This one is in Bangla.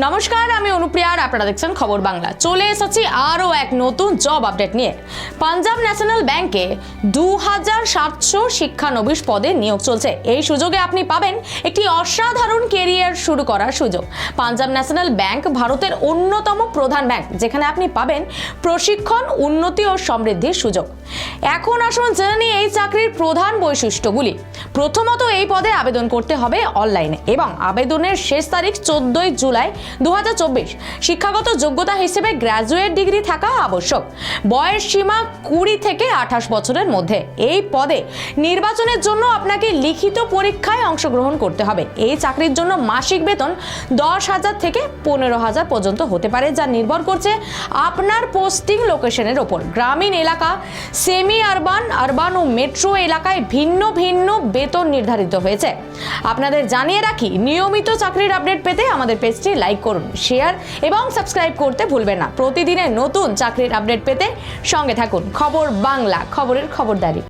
নমস্কার, আমি অনুপ্রিয়া আর আপনারা দেখছেন খবর বাংলা। চলে এসেছি আরও এক নতুন জব আপডেট নিয়ে। পাঞ্জাব ন্যাশনাল ব্যাংকে 2700 শিক্ষানবিশ পদে নিয়োগ চলছে। এই সুযোগে আপনি পাবেন একটি অসাধারণ কেরিয়ার শুরু করার সুযোগ। পাঞ্জাব ন্যাশনাল ব্যাংক ভারতের অন্যতম প্রধান ব্যাংক, যেখানে আপনি পাবেন প্রশিক্ষণ, উন্নতি ও সমৃদ্ধির সুযোগ। এখন আসুন জেনে নিই এই চাকরির প্রধান বৈশিষ্ট্যগুলি। প্রথমত, এই পদে আবেদন করতে হবে অনলাইনে এবং আবেদনের শেষ তারিখ 14 জুলাই 2024। শিক্ষাগত যোগ্যতা হিসেবে গ্র্যাজুয়েট ডিগ্রি থাকা আবশ্যক। বয়স সীমা 20 থেকে 28 বছরের মধ্যে। এই পদে নির্বাচনের জন্য আপনাকে লিখিত পরীক্ষায় অংশগ্রহণ করতে হবে। এই চাকরির জন্য মাসিক বেতন 10,000 থেকে 15,000 পর্যন্ত হতে পারে, যা নির্ভর করছে আপনার পোস্টিং লোকেশনের ওপর। গ্রামীণ এলাকা, সেমি আরবান, আরবান ও মেট্রো এলাকায় ভিন্ন ভিন্ন বেতন নির্ধারিত হয়েছে। আপনাদের জানিয়ে রাখি, নিয়মিত চাকরির আপডেট পেতে আমাদের পেজটি লাইক করুন, শেয়ার এবং সাবস্ক্রাইব করতে ভুলবেন না। প্রতিদিনের নতুন চাকরির আপডেট পেতে সঙ্গে থাকুন। খবর বাংলা, খবরের খবরদারি।